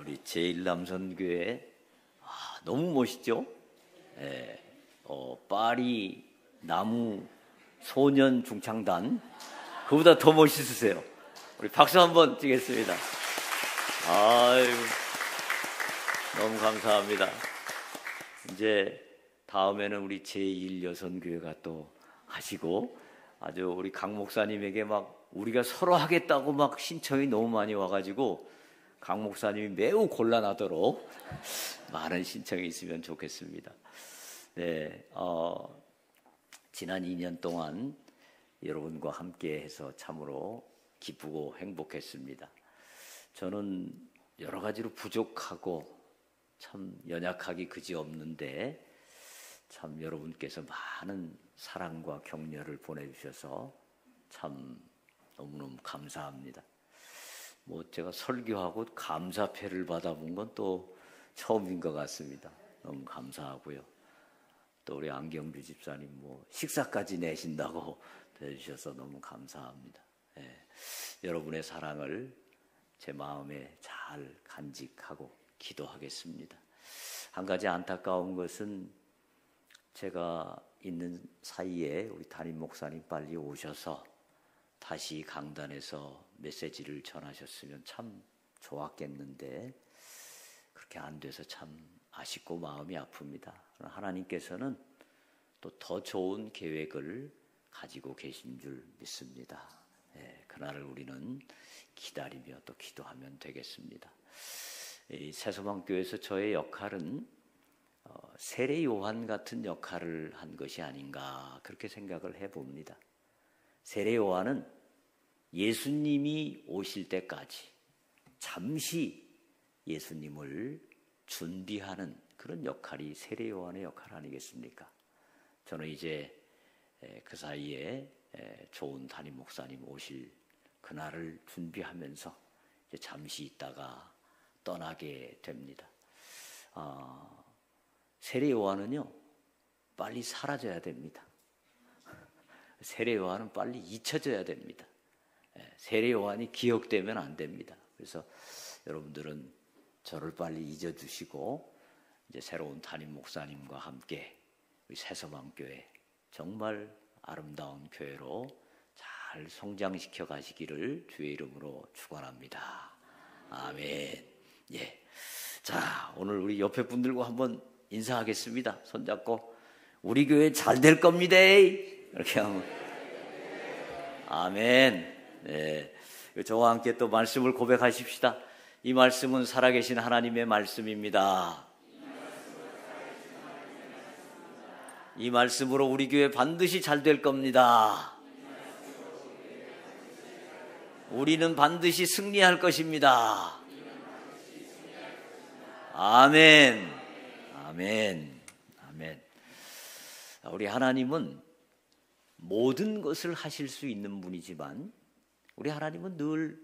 우리 제1남선교회 너무 멋있죠? 예, 파리 나무 소년 중창단 그보다 더 멋있으세요. 우리 박수 한번 치겠습니다. 아유, 너무 감사합니다. 이제 다음에는 우리 제1여선교회가 또 하시고 아주 우리 강 목사님에게 막 우리가 서로 하겠다고 막 신청이 너무 많이 와가지고 강 목사님이 매우 곤란하도록 많은 신청이 있으면 좋겠습니다. 네, 지난 2년 동안 여러분과 함께해서 참으로 기쁘고 행복했습니다. 저는 여러 가지로 부족하고 참 연약하기 그지없는데 참 여러분께서 많은 사랑과 격려를 보내주셔서 참 너무너무 감사합니다. 제가 설교하고 감사패를 받아본 건 또 처음인 것 같습니다. 너무 감사하고요. 또 우리 안경주 집사님 식사까지 내신다고 해주셔서 너무 감사합니다. 예, 여러분의 사랑을 제 마음에 잘 간직하고 기도하겠습니다. 한 가지 안타까운 것은 제가 있는 사이에 우리 담임 목사님 빨리 오셔서 다시 강단에서 메시지를 전하셨으면 참 좋았겠는데 그렇게 안 돼서 참 아쉽고 마음이 아픕니다. 하나님께서는 또 더 좋은 계획을 가지고 계신 줄 믿습니다. 예, 그날을 우리는 기다리며 또 기도하면 되겠습니다. 이 새소망교회에서 저의 역할은 세례 요한 같은 역할을 한 것이 아닌가 그렇게 생각을 해봅니다. 세례 요한은 예수님이 오실 때까지 잠시 예수님을 준비하는 그런 역할이 세례 요한의 역할 아니겠습니까? 저는 이제 그 사이에 좋은 담임 목사님 오실 그날을 준비하면서 이제 잠시 있다가 떠나게 됩니다. 세례 요한은요 빨리 사라져야 됩니다. 세례 요한은 빨리 잊혀져야 됩니다. 세례 요한이 기억되면 안 됩니다. 그래서 여러분들은 저를 빨리 잊어주시고 이제 새로운 담임 목사님과 함께 우리 새소망교회 정말 아름다운 교회로 잘 성장시켜 가시기를 주의 이름으로 축원합니다. 아멘. 예. 자, 오늘 우리 옆에 분들과 한번 인사하겠습니다. 손잡고 우리 교회 잘 될 겁니다. 이렇게 하면 아멘. 네. 저와 함께 또 말씀을 고백하십시다. 이 말씀은 살아계신 하나님의 말씀입니다. 이 말씀으로 우리 교회 반드시 잘 될 겁니다. 우리는 반드시 승리할 것입니다. 아멘. 아멘. 아멘. 우리 하나님은 모든 것을 하실 수 있는 분이지만 우리 하나님은 늘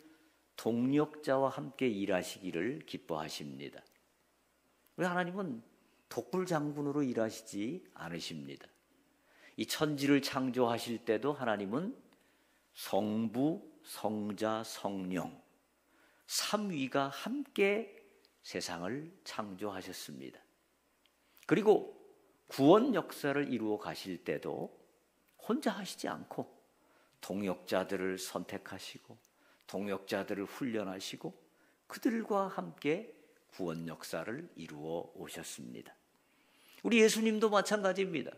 동력자와 함께 일하시기를 기뻐하십니다. 우리 하나님은 독불장군으로 일하시지 않으십니다. 이 천지를 창조하실 때도 하나님은 성부, 성자, 성령 삼위가 함께 세상을 창조하셨습니다. 그리고 구원 역사를 이루어 가실 때도 혼자 하시지 않고 동역자들을 선택하시고 동역자들을 훈련하시고 그들과 함께 구원 역사를 이루어 오셨습니다. 우리 예수님도 마찬가지입니다.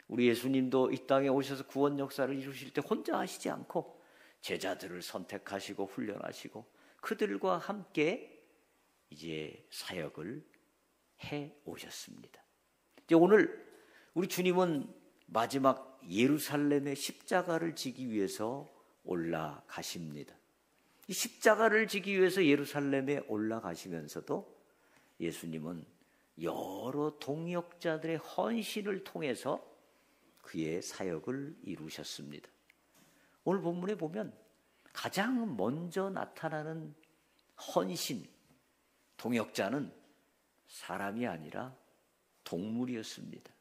우리 예수님도 이 땅에 오셔서 구원 역사를 이루실 때 혼자 하시지 않고 제자들을 선택하시고 훈련하시고 그들과 함께 이제 사역을 해 오셨습니다. 이제 오늘 우리 주님은 마지막 예루살렘의 십자가를 지기 위해서 올라가십니다. 이 십자가를 지기 위해서 예루살렘에 올라가시면서도 예수님은 여러 동역자들의 헌신을 통해서 그의 사역을 이루셨습니다. 오늘 본문에 보면 가장 먼저 나타나는 헌신, 동역자는 사람이 아니라 동물이었습니다.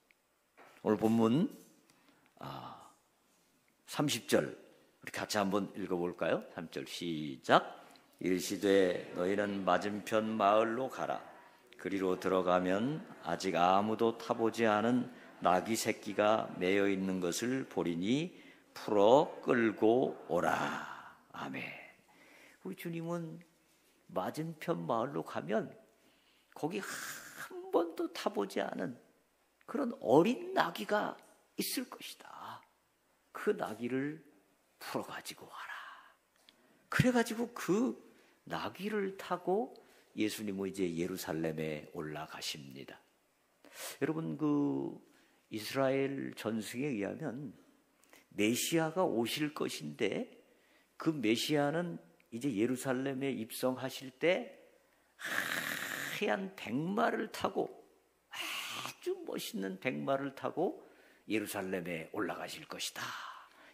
오늘 본문 30절 우리 같이 한번 읽어볼까요? 3절 시작. 이르시되 너희는 맞은편 마을로 가라. 그리로 들어가면 아직 아무도 타보지 않은 나귀 새끼가 매여 있는 것을 보리니 풀어 끌고 오라. 아멘. 우리 주님은 맞은편 마을로 가면 거기 한 번도 타보지 않은 그런 어린 나귀가 있을 것이다. 그 나귀를 풀어가지고 와라. 그래가지고 그 나귀를 타고 예수님은 이제 예루살렘에 올라가십니다. 여러분, 그 이스라엘 전승에 의하면 메시아가 오실 것인데 그 메시아는 이제 예루살렘에 입성하실 때 하얀 백마를 타고, 아주 멋있는 백마를 타고 예루살렘에 올라가실 것이다.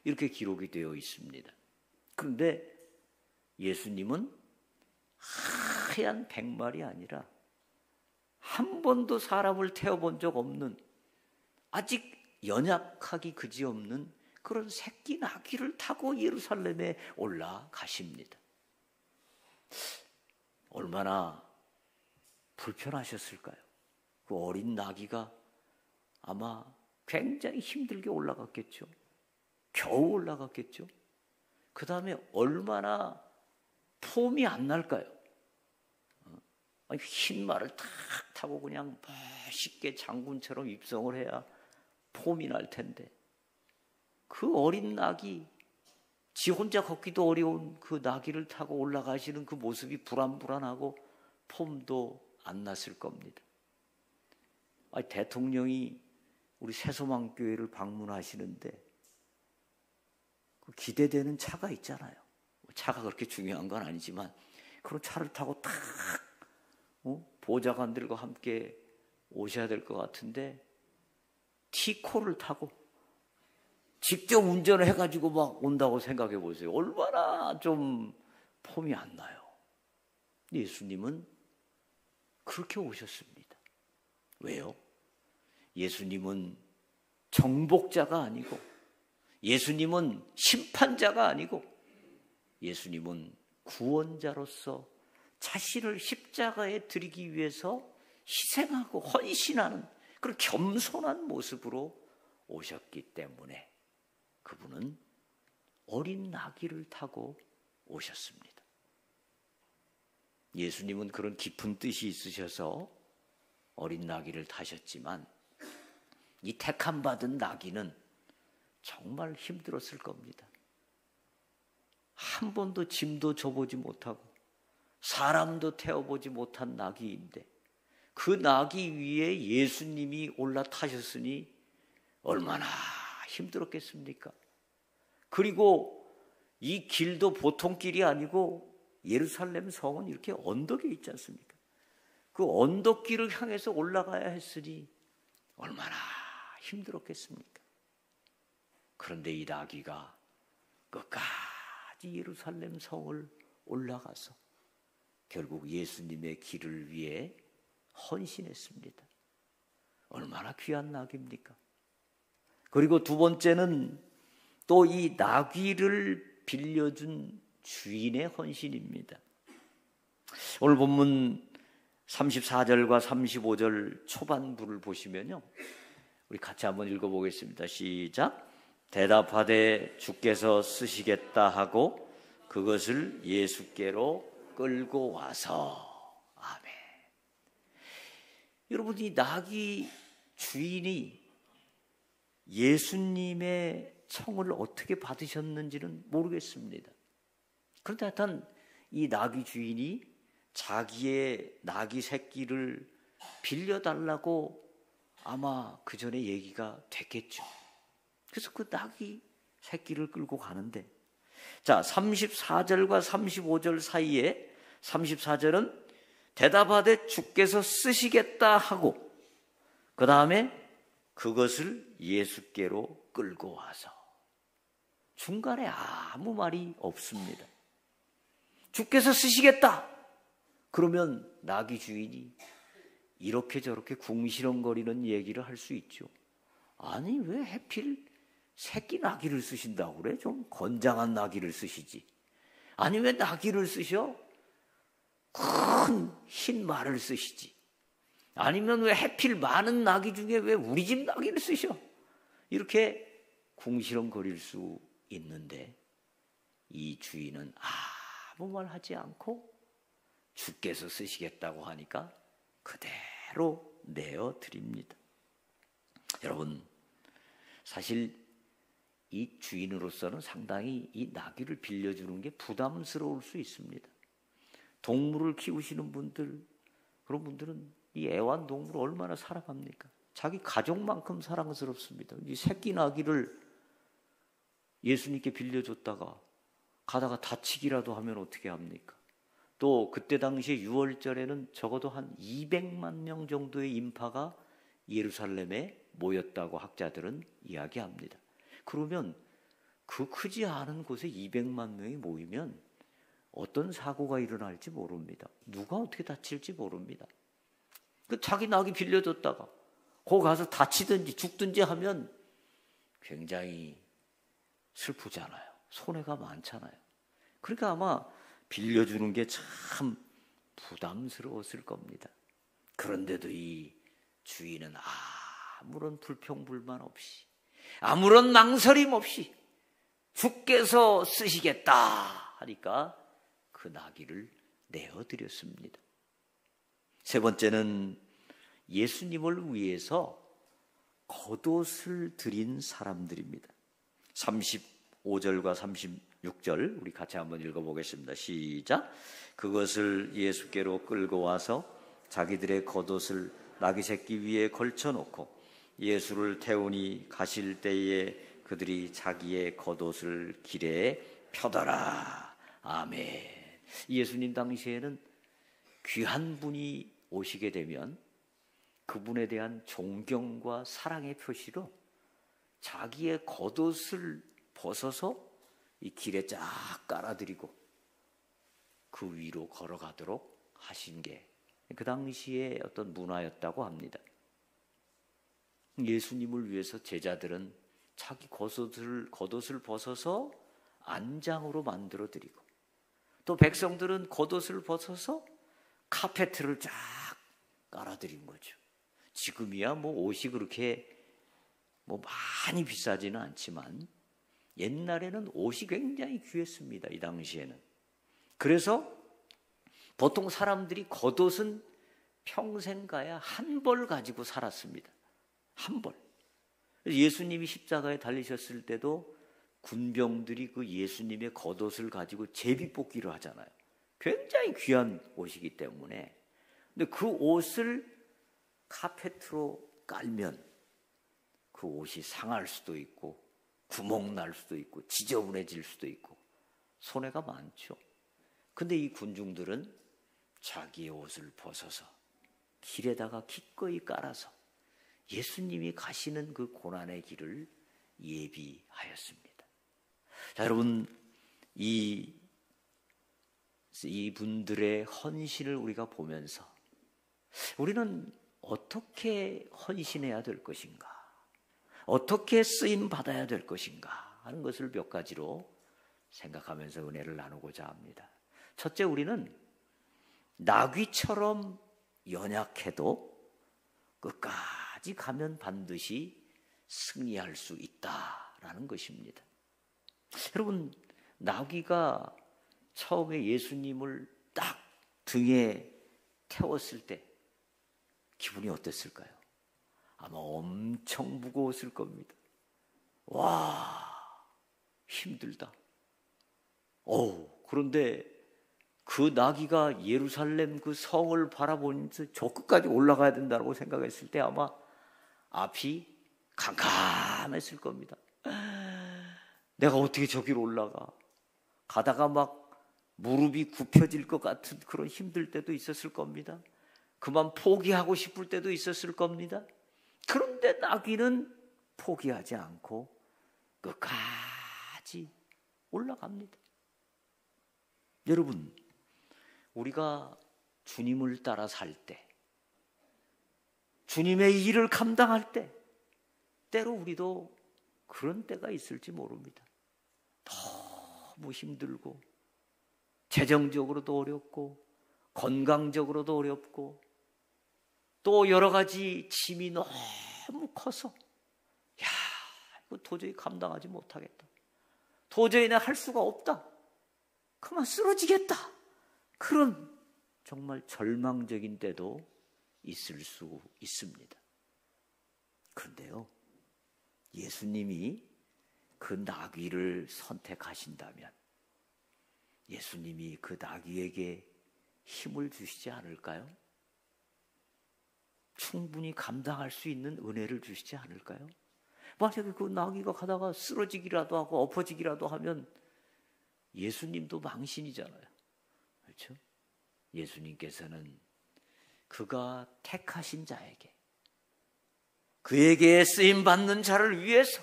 이렇게 기록이 되어 있습니다. 그런데 예수님은 하얀 백말이 아니라 한 번도 사람을 태워본 적 없는, 아직 연약하기 그지없는 그런 새끼 나귀를 타고 예루살렘에 올라가십니다. 얼마나 불편하셨을까요? 그 어린 나귀가 아마 굉장히 힘들게 올라갔겠죠. 겨우 올라갔겠죠. 그 다음에 얼마나 폼이 안 날까요? 흰 말을 탁 타고 그냥 멋있게 장군처럼 입성을 해야 폼이 날 텐데, 그 어린 나귀, 지 혼자 걷기도 어려운 그 나귀를 타고 올라가시는 그 모습이 불안불안하고 폼도 안 났을 겁니다. 대통령이 우리 새소망교회를 방문하시는데 그 기대되는 차가 있잖아요. 차가 그렇게 중요한 건 아니지만 그런 차를 타고 탁 보좌관들과 함께 오셔야 될 것 같은데 티코를 타고 직접 운전을 해가지고 막 온다고 생각해 보세요. 얼마나 좀 폼이 안 나요. 예수님은 그렇게 오셨습니다. 왜요? 예수님은 정복자가 아니고, 예수님은 심판자가 아니고, 예수님은 구원자로서 자신을 십자가에 드리기 위해서 희생하고 헌신하는 그런 겸손한 모습으로 오셨기 때문에 그분은 어린 나귀를 타고 오셨습니다. 예수님은 그런 깊은 뜻이 있으셔서 어린 나귀를 타셨지만 이 택함 받은 나귀는 정말 힘들었을 겁니다. 한 번도 짐도 져보지 못하고 사람도 태워보지 못한 나귀인데 그 나귀 위에 예수님이 올라타셨으니 얼마나 힘들었겠습니까? 그리고 이 길도 보통 길이 아니고 예루살렘 성은 이렇게 언덕에 있지 않습니까? 그 언덕길을 향해서 올라가야 했으니 얼마나 힘들었겠습니까? 그런데 이 나귀가 끝까지 예루살렘 성을 올라가서 결국 예수님의 길을 위해 헌신했습니다. 얼마나 귀한 나귀입니까? 그리고 두 번째는 또 이 나귀를 빌려준 주인의 헌신입니다. 오늘 본문 34절과 35절 초반부를 보시면요, 우리 같이 한번 읽어보겠습니다. 시작. 대답하되 주께서 쓰시겠다 하고 그것을 예수께로 끌고 와서. 아멘. 여러분, 이 나귀 주인이 예수님의 청을 어떻게 받으셨는지는 모르겠습니다. 그런데 하여튼 이 나귀 주인이 자기의 나귀 새끼를 빌려달라고 아마 그 전에 얘기가 됐겠죠. 그래서 그 나귀 새끼를 끌고 가는데, 자, 34절과 35절 사이에 34절은 대답하되 주께서 쓰시겠다 하고 그 다음에 그것을 예수께로 끌고 와서, 중간에 아무 말이 없습니다. 주께서 쓰시겠다 그러면 나귀 주인이 이렇게 저렇게 궁시렁거리는 얘기를 할 수 있죠. 아니, 왜 하필 새끼 나귀를 쓰신다고 그래? 좀 건장한 나귀를 쓰시지. 아니, 왜 나귀를 쓰셔? 큰 흰 말을 쓰시지? 아니면 왜 하필 많은 나귀 중에 왜 우리 집 나귀를 쓰셔? 이렇게 궁시렁거릴 수 있는데 이 주인은 아무 말 하지 않고 주께서 쓰시겠다고 하니까 그대로 내어드립니다. 여러분, 사실 이 주인으로서는 상당히 이 나귀를 빌려주는 게 부담스러울 수 있습니다. 동물을 키우시는 분들, 그런 분들은 이 애완동물을 얼마나 사랑합니까? 자기 가족만큼 사랑스럽습니다. 이 새끼 나귀를 예수님께 빌려줬다가 가다가 다치기라도 하면 어떻게 합니까? 또 그때 당시에 6월절에는 적어도 한 200만 명 정도의 인파가 예루살렘에 모였다고 학자들은 이야기합니다. 그러면 그 크지 않은 곳에 200만 명이 모이면 어떤 사고가 일어날지 모릅니다. 누가 어떻게 다칠지 모릅니다. 그 자기 나귀 빌려줬다가 거기 가서 다치든지 죽든지 하면 굉장히 슬프잖아요. 손해가 많잖아요. 그러니까 아마 빌려주는 게 참 부담스러웠을 겁니다. 그런데도 이 주인은 아무런 불평불만 없이, 아무런 망설임 없이 주께서 쓰시겠다 하니까 그 나귀를 내어드렸습니다. 세 번째는 예수님을 위해서 겉옷을 드린 사람들입니다. 35절과 36절 우리 같이 한번 읽어보겠습니다. 시작. 그것을 예수께로 끌고 와서 자기들의 겉옷을 나귀 새끼 위에 걸쳐놓고 예수를 태우니 가실 때에 그들이 자기의 겉옷을 길에 펴더라. 아멘. 예수님 당시에는 귀한 분이 오시게 되면 그분에 대한 존경과 사랑의 표시로 자기의 겉옷을 벗어서 이 길에 쫙 깔아드리고 그 위로 걸어가도록 하신 게 그 당시의 어떤 문화였다고 합니다. 예수님을 위해서 제자들은 자기 겉옷을 벗어서 안장으로 만들어드리고 또 백성들은 겉옷을 벗어서 카페트를 쫙 깔아드린 거죠. 지금이야 뭐 옷이 그렇게 뭐 많이 비싸지는 않지만 옛날에는 옷이 굉장히 귀했습니다. 이 당시에는. 그래서 보통 사람들이 겉옷은 평생 가야 한 벌 가지고 살았습니다. 한 벌. 예수님이 십자가에 달리셨을 때도 군병들이 그 예수님의 겉옷을 가지고 제비뽑기를 하잖아요. 굉장히 귀한 옷이기 때문에. 근데 그 옷을 카페트로 깔면 그 옷이 상할 수도 있고 구멍 날 수도 있고 지저분해질 수도 있고 손해가 많죠. 근데 이 군중들은 자기의 옷을 벗어서 길에다가 기꺼이 깔아서 예수님이 가시는 그 고난의 길을 예비하였습니다. 자, 여러분, 이분들의 헌신을 우리가 보면서 우리는 어떻게 헌신해야 될 것인가, 어떻게 쓰임 받아야 될 것인가 하는 것을 몇 가지로 생각하면서 은혜를 나누고자 합니다. 첫째, 우리는 나귀처럼 연약해도 끝까지 가면 반드시 승리할 수 있다라는 것입니다. 여러분, 나귀가 처음에 예수님을 딱 등에 태웠을 때 기분이 어땠을까요? 아마 엄청 무거웠을 겁니다. 와, 힘들다. 그런데 그 나귀가 예루살렘 그 성을 바라보면서 저 끝까지 올라가야 된다고 생각했을 때 아마 앞이 캄캄했을 겁니다. 내가 어떻게 저기로 올라가? 가다가 막 무릎이 굽혀질 것 같은 그런 힘들 때도 있었을 겁니다. 그만 포기하고 싶을 때도 있었을 겁니다. 그런데 나귀는 포기하지 않고 끝까지 올라갑니다. 여러분, 우리가 주님을 따라 살 때, 주님의 일을 감당할 때, 때로 우리도 그런 때가 있을지 모릅니다. 너무 힘들고, 재정적으로도 어렵고, 건강적으로도 어렵고 또 여러 가지 짐이 너무 커서 야, 이거 도저히 감당하지 못하겠다. 도저히 내가 할 수가 없다. 그만 쓰러지겠다. 그런 정말 절망적인 때도 있을 수 있습니다. 그런데요, 예수님이 그 나귀를 선택하신다면 예수님이 그 나귀에게 힘을 주시지 않을까요? 충분히 감당할 수 있는 은혜를 주시지 않을까요? 만약에 그 나귀가 가다가 쓰러지기라도 하고 엎어지기라도 하면 예수님도 망신이잖아요. 그렇죠? 예수님께서는 그가 택하신 자에게, 그에게 쓰임받는 자를 위해서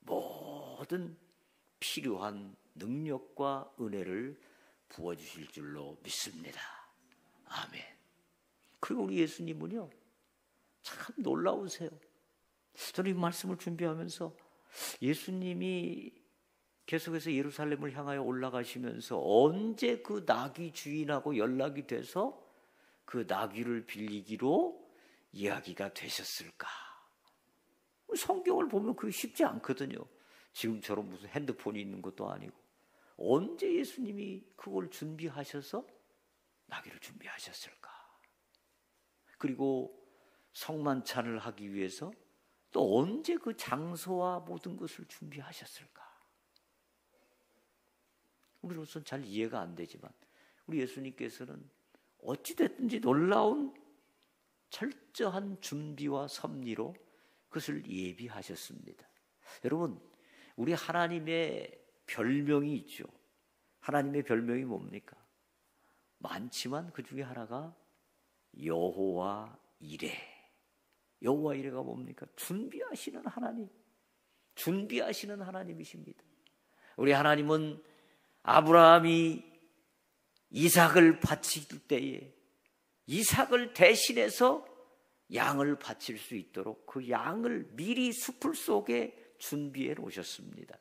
모든 필요한 능력과 은혜를 부어주실 줄로 믿습니다. 아멘. 그리고 우리 예수님은요, 참 놀라우세요. 저는 이 말씀을 준비하면서 예수님이 계속해서 예루살렘을 향하여 올라가시면서 언제 그 나귀 주인하고 연락이 돼서 그 나귀를 빌리기로 이야기가 되셨을까? 성경을 보면 그게 쉽지 않거든요. 지금처럼 무슨 핸드폰이 있는 것도 아니고 언제 예수님이 그걸 준비하셔서 나귀를 준비하셨을까? 그리고 성만찬을 하기 위해서 또 언제 그 장소와 모든 것을 준비하셨을까? 우리로서는 잘 이해가 안 되지만 우리 예수님께서는 어찌됐든지 놀라운 철저한 준비와 섭리로 그것을 예비하셨습니다. 여러분, 우리 하나님의 별명이 있죠. 하나님의 별명이 뭡니까? 많지만 그 중에 하나가 여호와 이레. 여호와 이레가 뭡니까? 준비하시는 하나님. 준비하시는 하나님이십니다. 우리 하나님은 아브라함이 이삭을 바칠 때에 이삭을 대신해서 양을 바칠 수 있도록 그 양을 미리 숲을 속에 준비해 놓으셨습니다.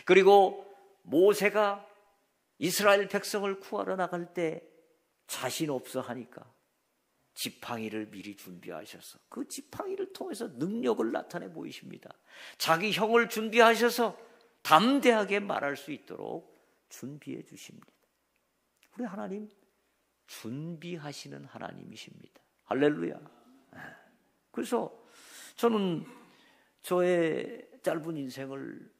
그리고 모세가 이스라엘 백성을 구하러 나갈 때 자신 없어 하니까 지팡이를 미리 준비하셔서 그 지팡이를 통해서 능력을 나타내 보이십니다. 자기 형을 준비하셔서 담대하게 말할 수 있도록 준비해 주십니다. 우리 하나님 준비하시는 하나님이십니다. 할렐루야. 그래서 저는 저의 짧은 인생을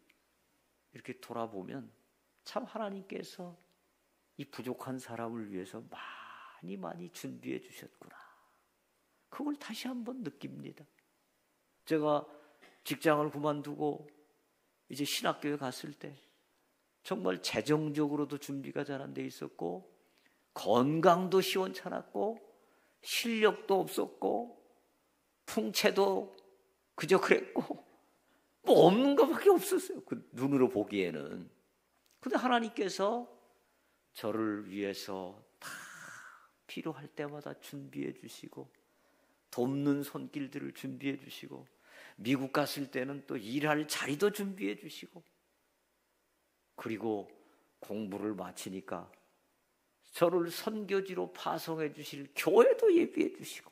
이렇게 돌아보면 참 하나님께서 이 부족한 사람을 위해서 많이 준비해 주셨구나. 그걸 다시 한번 느낍니다. 제가 직장을 그만두고 이제 신학교에 갔을 때 정말 재정적으로도 준비가 잘 안 돼 있었고 건강도 시원찮았고 실력도 없었고 풍채도 그저 그랬고 뭐 없는 것밖에 없었어요. 그 눈으로 보기에는. 근데 하나님께서 저를 위해서 다 필요할 때마다 준비해 주시고 돕는 손길들을 준비해 주시고 미국 갔을 때는 또 일할 자리도 준비해 주시고 그리고 공부를 마치니까 저를 선교지로 파송해 주실 교회도 예비해 주시고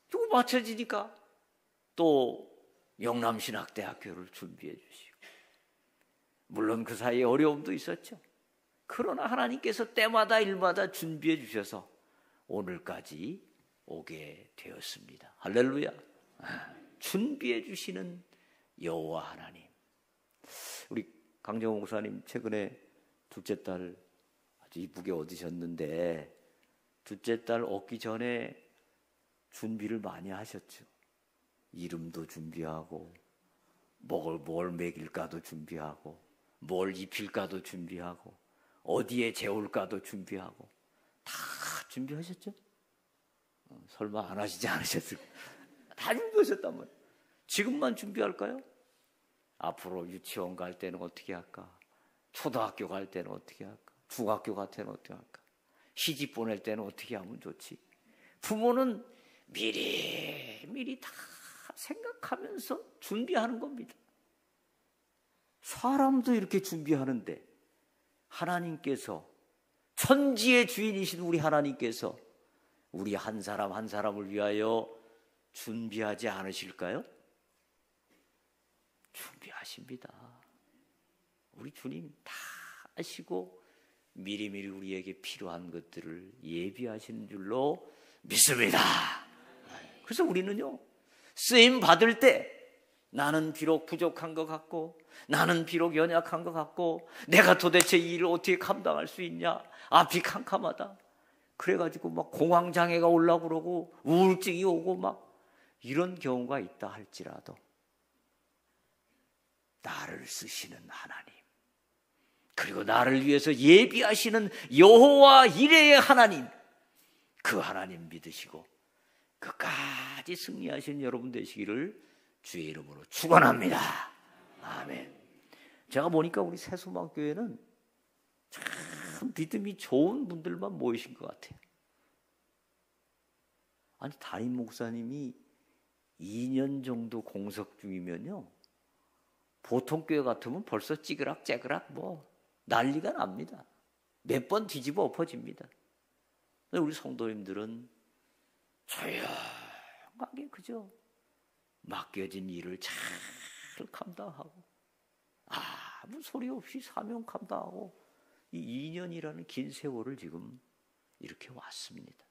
그리고 마쳐지니까 또 영남신학대학교를 준비해 주시고 물론 그 사이에 어려움도 있었죠. 그러나 하나님께서 때마다 일마다 준비해 주셔서 오늘까지 오게 되었습니다. 할렐루야. 준비해 주시는 여호와 하나님. 우리 강정호 목사님 최근에 둘째 딸 아주 이쁘게 얻으셨는데 둘째 딸 얻기 전에 준비를 많이 하셨죠. 이름도 준비하고 뭘 먹일까도 준비하고 뭘 입힐까도 준비하고 어디에 재울까도 준비하고 다 준비하셨죠? 설마 안 하시지 않으셨을까? 다 준비하셨단 말이에요. 지금만 준비할까요? 앞으로 유치원 갈 때는 어떻게 할까? 초등학교 갈 때는 어떻게 할까? 중학교 갈 때는 어떻게 할까? 시집 보낼 때는 어떻게 하면 좋지? 부모는 미리 다 생각하면서 준비하는 겁니다. 사람도 이렇게 준비하는데 하나님께서 천지의 주인이신 우리 하나님께서 우리 한 사람 한 사람을 위하여 준비하지 않으실까요? 준비하십니다. 우리 주님 다 아시고 미리미리 우리에게 필요한 것들을 예비하시는 줄로 믿습니다. 그래서 우리는요, 쓰임 받을 때 나는 비록 부족한 것 같고, 나는 비록 연약한 것 같고, 내가 도대체 이 일을 어떻게 감당할 수 있냐, 앞이 캄캄하다, 그래가지고 막 공황장애가 올라오고 그러고 우울증이 오고 막 이런 경우가 있다 할지라도 나를 쓰시는 하나님, 그리고 나를 위해서 예비하시는 여호와 이레의 하나님, 그 하나님 믿으시고 끝까지 승리하시는 여러분 되시기를 주의 이름으로 축원합니다. 아멘. 제가 보니까 우리 새소망교회는 참 믿음이 좋은 분들만 모이신 것 같아요. 아니, 담임 목사님이 2년 정도 공석 중이면요, 보통 교회 같으면 벌써 찌그락째그락 뭐 난리가 납니다. 몇 번 뒤집어 엎어집니다. 우리 성도님들은 조용하게 그저 맡겨진 일을 잘 감당하고 아무 소리 없이 사명 감당하고 이 2년이라는 긴 세월을 지금 이렇게 왔습니다.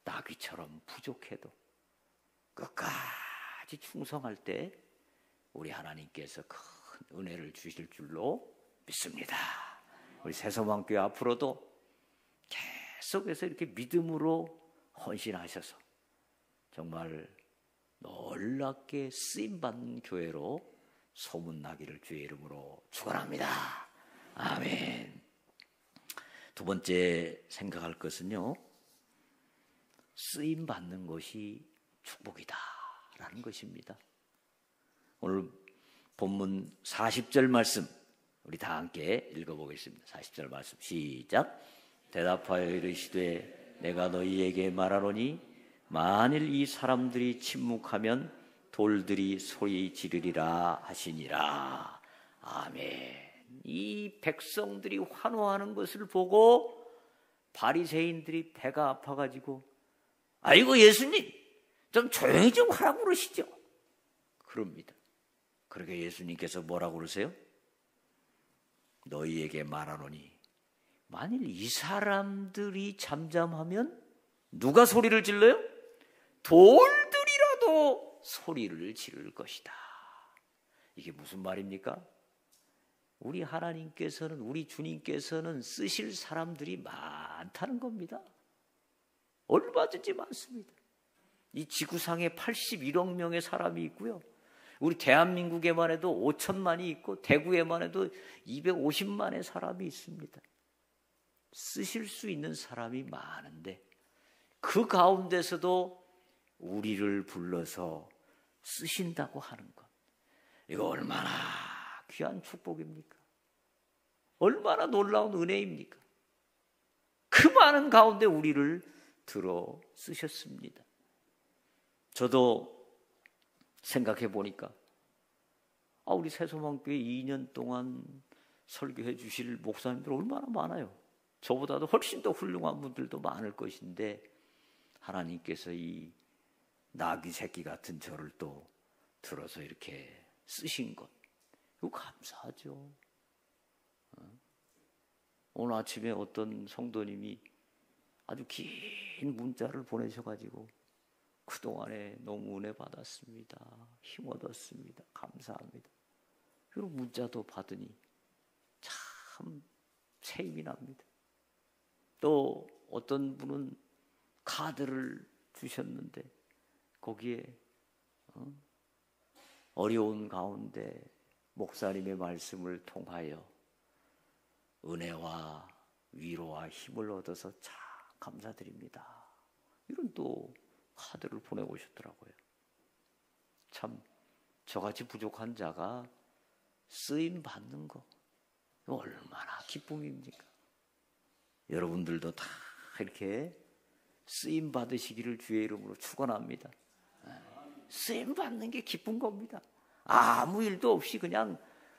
나귀처럼 부족해도 끝까지 충성할 때 우리 하나님께서 큰 은혜를 주실 줄로 믿습니다. 우리 새소망교회 앞으로도 계속해서 이렇게 믿음으로 헌신하셔서 정말 놀랍게 쓰임받는 교회로 소문나기를 주의 이름으로 축원합니다. 아멘. 두 번째 생각할 것은요, 쓰임받는 것이 축복이다라는 것입니다. 오늘 본문 40절 말씀 우리 다 함께 읽어보겠습니다. 40절 말씀 시작. 대답하여 이르시되 내가 너희에게 말하노니 만일 이 사람들이 침묵하면 돌들이 소리 지르리라 하시니라. 아멘. 이 백성들이 환호하는 것을 보고 바리새인들이 배가 아파가지고 아이고 예수님 좀 조용히 좀 하라고 그러시죠. 그럽니다. 그러게 예수님께서 뭐라고 그러세요? 너희에게 말하노니 만일 이 사람들이 잠잠하면 누가 소리를 질러요? 돌들이라도 소리를 지를 것이다. 이게 무슨 말입니까? 우리 하나님께서는, 우리 주님께서는 쓰실 사람들이 많다는 겁니다. 얼마든지 많습니다. 이 지구상에 81억 명의 사람이 있고요, 우리 대한민국에만 해도 5천만이 있고 대구에만 해도 250만의 사람이 있습니다. 쓰실 수 있는 사람이 많은데 그 가운데서도 우리를 불러서 쓰신다고 하는 것, 이거 얼마나 귀한 축복입니까? 얼마나 놀라운 은혜입니까? 그 많은 가운데 우리를 들어 쓰셨습니다. 저도 생각해 보니까 우리 새소망교회 2년 동안 설교해 주실 목사님들 얼마나 많아요. 저보다도 훨씬 더 훌륭한 분들도 많을 것인데 하나님께서 이 나귀 새끼 같은 저를 또 들어서 이렇게 쓰신 것, 이거 감사하죠. 오늘 아침에 어떤 성도님이 아주 긴 문자를 보내셔가지고 그동안에 너무 은혜 받았습니다, 힘 얻었습니다, 감사합니다, 그리고 문자도 받으니 참 체임이 납니다. 또 어떤 분은 카드를 주셨는데 거기에 어려운 가운데 목사님의 말씀을 통하여 은혜와 위로와 힘을 얻어서 참 감사드립니다, 이런 또 카드를 보내오셨더라고요. 참 저같이 부족한 자가 쓰임 받는 거 얼마나 기쁨입니까? 여러분들도 다 이렇게 쓰임 받으시기를 주의 이름으로 축원합니다. 쓰임 받는 게 기쁜 겁니다. 아무 일도 없이 그냥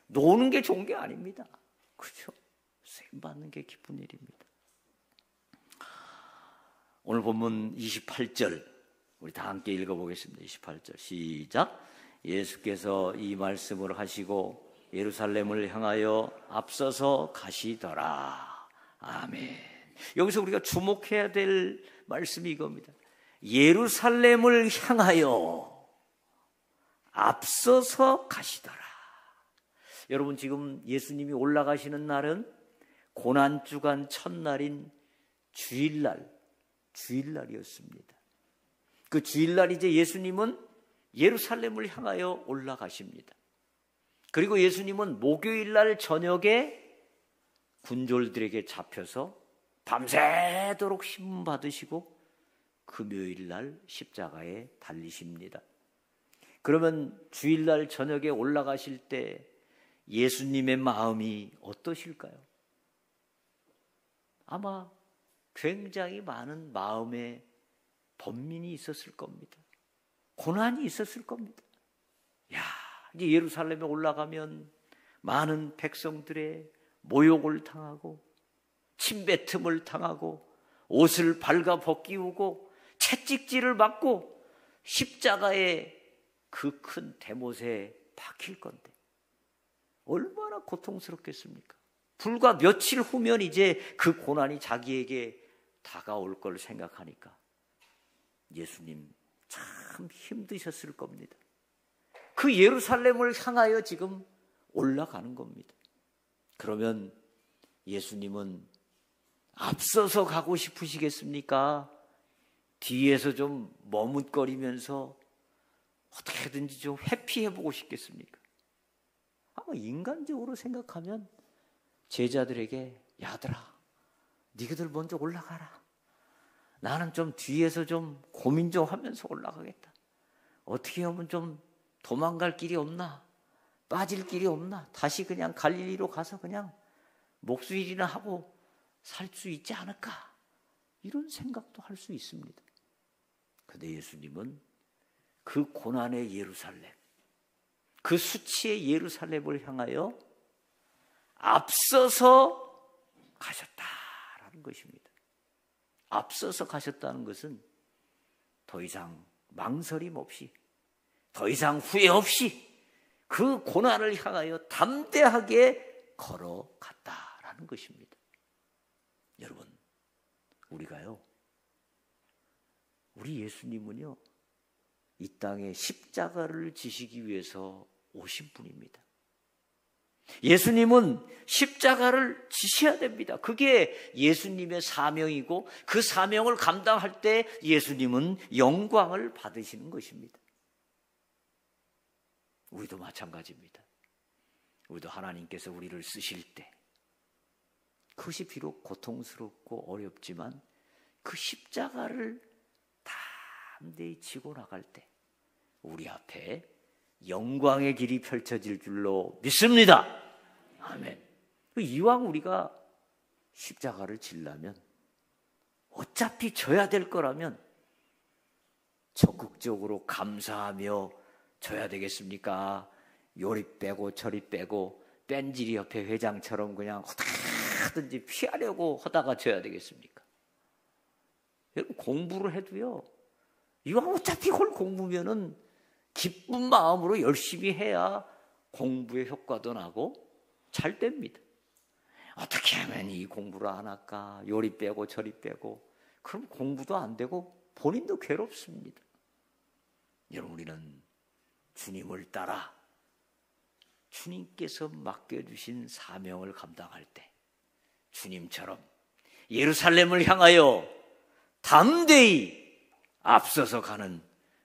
노는 게 좋은 게 아닙니다. 그렇죠? 쓰임 받는 게 기쁜 일입니다. 오늘 본문 28절 우리 다 함께 읽어보겠습니다. 28절 시작. 예수께서 이 말씀을 하시고 예루살렘을 향하여 앞서서 가시더라. 아멘. 여기서 우리가 주목해야 될 말씀이 이겁니다. 예루살렘을 향하여 앞서서 가시더라. 여러분, 지금 예수님이 올라가시는 날은 고난주간 첫날인 주일날이었습니다. 그 주일날 이제 예수님은 예루살렘을 향하여 올라가십니다. 그리고 예수님은 목요일날 저녁에 군졸들에게 잡혀서 밤새도록 신문 받으시고 금요일날 십자가에 달리십니다. 그러면 주일날 저녁에 올라가실 때 예수님의 마음이 어떠실까요? 아마 굉장히 많은 마음의 번민이 있었을 겁니다. 고난이 있었을 겁니다. 이제 예루살렘에 올라가면 많은 백성들의 모욕을 당하고 침뱉음을 당하고 옷을 발가 벗기우고 채찍질을 맞고 십자가에 그 큰 대못에 박힐 건데 얼마나 고통스럽겠습니까? 불과 며칠 후면 이제 그 고난이 자기에게 다가올 걸 생각하니까 예수님 참 힘드셨을 겁니다. 그 예루살렘을 향하여 지금 올라가는 겁니다. 그러면 예수님은 앞서서 가고 싶으시겠습니까? 뒤에서 좀 머뭇거리면서 어떻게든지 좀 회피해보고 싶겠습니까? 아마 인간적으로 생각하면 제자들에게 야들아, 니희들 먼저 올라가라. 나는 좀 뒤에서 좀 고민 좀 하면서 올라가겠다. 어떻게 하면 좀 도망갈 길이 없나? 빠질 길이 없나? 다시 그냥 갈릴리로 가서 그냥 목수일이나 하고 살 수 있지 않을까? 이런 생각도 할 수 있습니다. 그런데 예수님은 그 고난의 예루살렘, 그 수치의 예루살렘을 향하여 앞서서 가셨다라는 것입니다. 앞서서 가셨다는 것은 더 이상 망설임 없이, 더 이상 후회 없이 그 고난을 향하여 담대하게 걸어갔다라는 것입니다. 여러분, 우리 예수님은요, 이 땅에 십자가를 지시기 위해서 오신 분입니다. 예수님은 십자가를 지셔야 됩니다. 그게 예수님의 사명이고 그 사명을 감당할 때 예수님은 영광을 받으시는 것입니다. 우리도 마찬가지입니다. 우리도 하나님께서 우리를 쓰실 때 그것이 비록 고통스럽고 어렵지만 그 십자가를 담대히 지고 나갈 때 우리 앞에 영광의 길이 펼쳐질 줄로 믿습니다. 아멘. 이왕 우리가 십자가를 지려면 어차피 져야 될 거라면 적극적으로 감사하며 져야 되겠습니까? 요리 빼고 저리 빼고 뺀질이 옆에 회장처럼 그냥 어떻게든지 피하려고 하다가 져야 되겠습니까? 여러분, 공부를 해도요, 이왕 어차피 홀 공부면은 기쁜 마음으로 열심히 해야 공부의 효과도 나고 잘 됩니다. 어떻게 하면 이 공부를 안 할까? 요리 빼고 저리 빼고 그럼 공부도 안 되고 본인도 괴롭습니다. 여러분, 우리는 주님을 따라 주님께서 맡겨주신 사명을 감당할 때 주님처럼 예루살렘을 향하여 담대히 앞서서 가는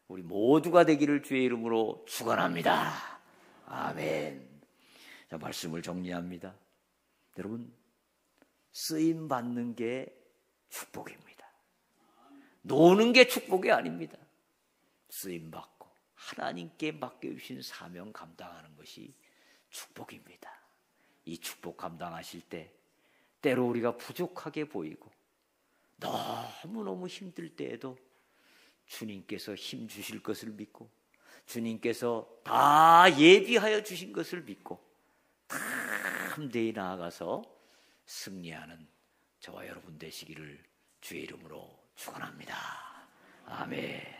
우리 모두가 되기를 주의 이름으로 축원합니다. 아멘. 자, 말씀을 정리합니다. 여러분, 쓰임 받는 게 축복입니다. 노는 게 축복이 아닙니다. 쓰임 받고 하나님께 맡겨주신 사명 감당하는 것이 축복입니다. 이 축복 감당하실 때 때로 우리가 부족하게 보이고 너무너무 힘들 때에도 주님께서 힘 주실 것을 믿고 주님께서 다 예비하여 주신 것을 믿고 담대히 나아가서 승리하는 저와 여러분 되시기를 주의 이름으로 축원합니다. 아멘.